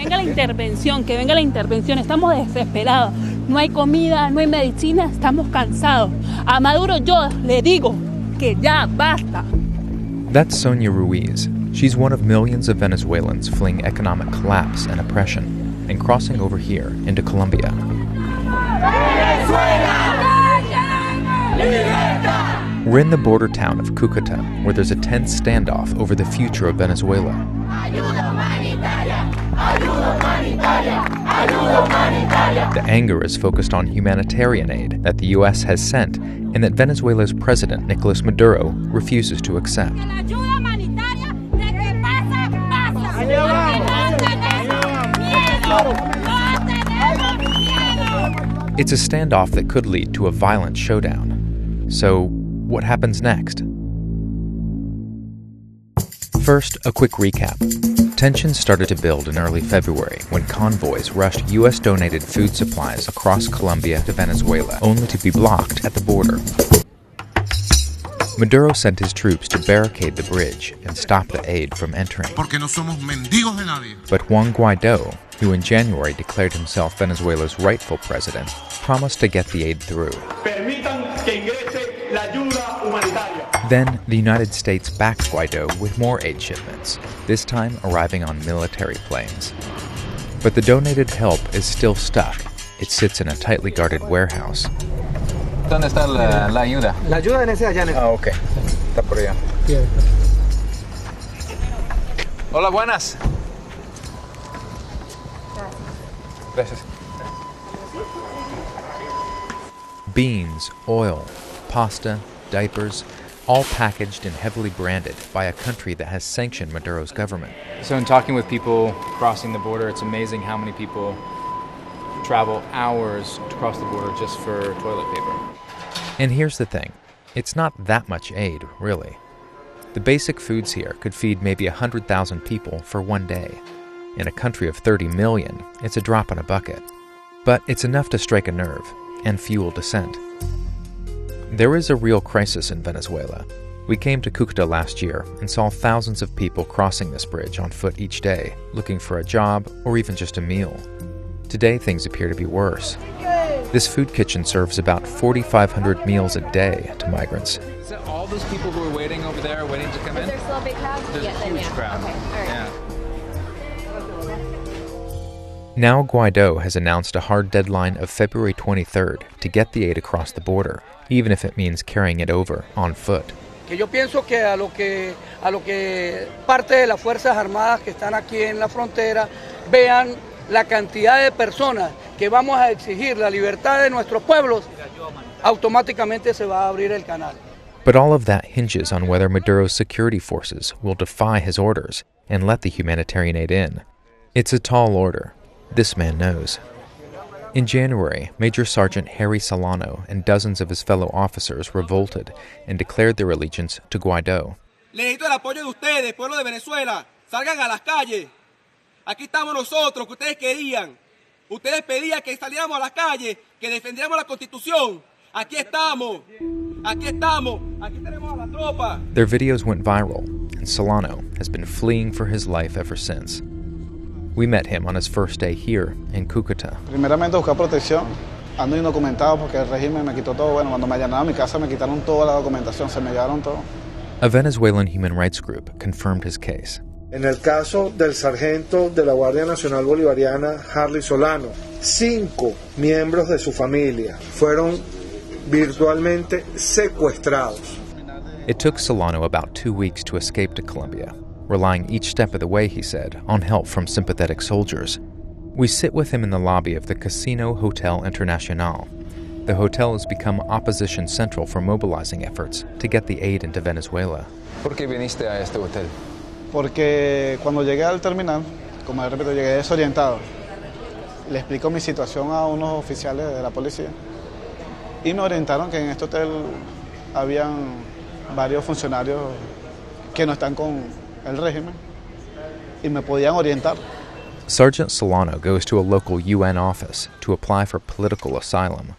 venga la intervención, estamos desesperados. No hay comida, no hay medicina, estamos cansados. A Maduro yo le digo que ya basta. That's Sonia Ruiz. She's one of millions of Venezuelans fleeing economic collapse and oppression and crossing over here into Colombia. We're in the border town of Cúcuta, where there's a tense standoff over the future of Venezuela. The anger is focused on humanitarian aid that the U.S. has sent and that Venezuela's president, Nicolás Maduro, refuses to accept. It's a standoff that could lead to a violent showdown. So, what happens next? First, a quick recap. Tensions started to build in early February when convoys rushed U.S.-donated food supplies across Colombia to Venezuela, only to be blocked at the border. Maduro sent his troops to barricade the bridge and stop the aid from entering. Porque no somos mendigos de nadie. But Juan Guaidó, who in January declared himself Venezuela's rightful president, promised to get the aid through. Then, the United States backed Guaidó with more aid shipments, this time arriving on military planes. But the donated help is still stuck. It sits in a tightly guarded warehouse. ¿Dónde está la ayuda? La ayuda en ese allá. Ah, ok. Está por allá. Hola, buenas. Gracias. Beans, oil, pasta, diapers, all packaged and heavily branded by a country that has sanctioned Maduro's government. So in talking with people crossing the border, it's amazing how many people travel hours to cross the border just for toilet paper. And here's the thing. It's not that much aid, really. The basic foods here could feed maybe 100,000 people for one day. In a country of 30 million, it's a drop in a bucket. But it's enough to strike a nerve and fuel dissent. There is a real crisis in Venezuela. We came to Cúcuta last year and saw thousands of people crossing this bridge on foot each day, looking for a job or even just a meal. Today, things appear to be worse. This food kitchen serves about 4,500 meals a day to migrants. Is that all those people who are waiting over there, waiting to come in? There's still a big crowd? There's a huge crowd. Okay, all right. Yeah. Now Guaidó has announced a hard deadline of February 23rd to get the aid across the border, even if it means carrying it over on foot. Que yo pienso que a lo que parte de las Fuerzas Armadas que están aquí en la frontera vean la cantidad de personas que vamos a exigir la libertad de nuestros pueblos, automáticamente se va a abrir el canal. But all of that hinges on whether Maduro's security forces will defy his orders and let the humanitarian aid in. It's a tall order. This man knows. In January, Major Sergeant Harry Solano and dozens of his fellow officers revolted and declared their allegiance to Guaidó. Necesito el apoyo de ustedes, pueblo de Venezuela. Salgan a las calles. Aquí estamos nosotros, que ustedes querían. Ustedes pedían que saliéramos a las calles, que defendiéramos la Constitución. Aquí estamos. Aquí estamos. Aquí tenemos a la tropa. Their videos went viral, and Solano has been fleeing for his life ever since. We met him on his first day here in Cúcuta. Primeramente buscar protección. Ando indocumentado porque el régimen me quitó todo. Bueno, cuando me allanaron mi casa me quitaron toda la documentación, se me llevaron todo. A Venezuelan human rights group confirmed his case. En el caso del sargento de la Guardia Nacional Bolivariana, Harry Solano, 5 miembros de su familia fueron virtualmente secuestrados. It took Solano about 2 weeks to escape to Colombia, relying each step of the way, he said, on help from sympathetic soldiers. We sit with him in the lobby of the Casino Hotel Internacional. The hotel has become opposition central for mobilizing efforts to get the aid into Venezuela. ¿Por qué viniste a este hotel? Porque cuando llegué al terminal, como de repente llegué desorientado, le explico mi situación a unos oficiales de la policía y me orientaron que en este hotel habían varios funcionarios que no están con el régimen y me podían orientar. Sergeant Solano goes to a local UN office to apply for political asylum.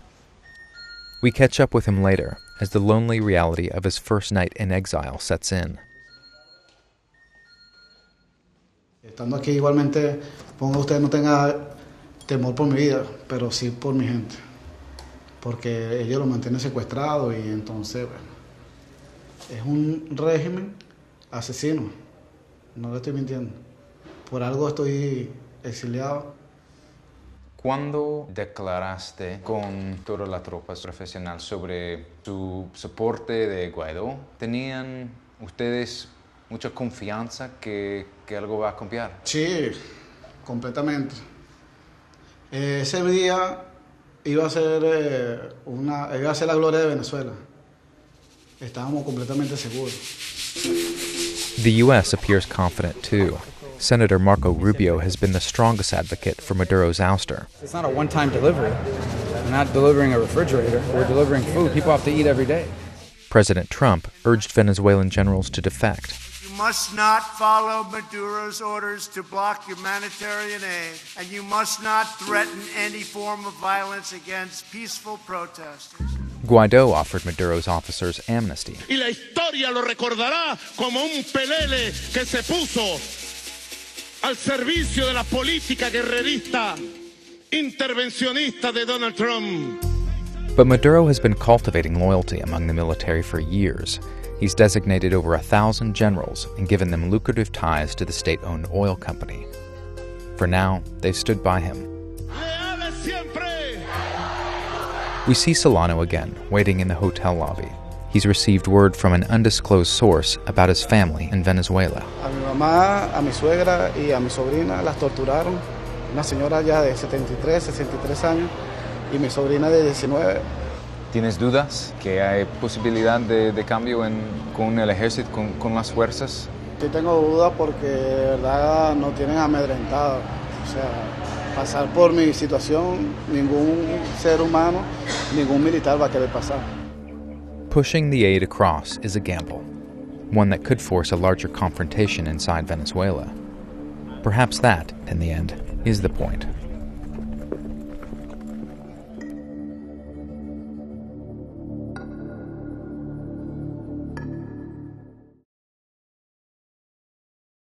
We catch up with him later as the lonely reality of his first night in exile sets in. estando aquí igualmente, ponga usted, no tenga temor por mi vida, pero sí por mi gente, porque ellos lo mantienen secuestrado y entonces, bueno, es un régimen asesino, no le estoy mintiendo, por algo estoy exiliado. ¿Cuándo declaraste con toda la tropa profesional sobre su soporte de Guaidó? ¿Tenían ustedes mucha confianza que algo va a cambiar? Sí, completamente. Ese día iba a ser la gloria de Venezuela. Estábamos completamente seguros. The U.S. appears confident too. Senator Marco Rubio has been the strongest advocate for Maduro's ouster. It's not a one-time delivery. We're not delivering a refrigerator. We're delivering food. People have to eat every day. President Trump urged Venezuelan generals to defect. You must not follow Maduro's orders to block humanitarian aid, and you must not threaten any form of violence against peaceful protesters. Guaidó offered Maduro's officers amnesty. Y la historia lo recordará como un pelele que se puso al servicio de la política guerrerista intervencionista de Donald Trump. But Maduro has been cultivating loyalty among the military for years. He's designated over 1,000 generals and given them lucrative ties to the state-owned oil company. For now, they've stood by him. We see Solano again, waiting in the hotel lobby. He's received word from an undisclosed source about his family in Venezuela. A mi mamá, a mi suegra y a mi sobrina las torturaron. Una señora ya de 63 años y mi sobrina de 19. ¿Tienes dudas que hay posibilidad de cambio con el ejército, con las fuerzas? Sí tengo dudas porque de verdad no tienen amedrentado. O sea, pasar por mi situación, ningún ser humano, ningún militar va a querer pasar. Pushing the aid across is a gamble, one that could force a larger confrontation inside Venezuela. Perhaps that, in the end, is the point.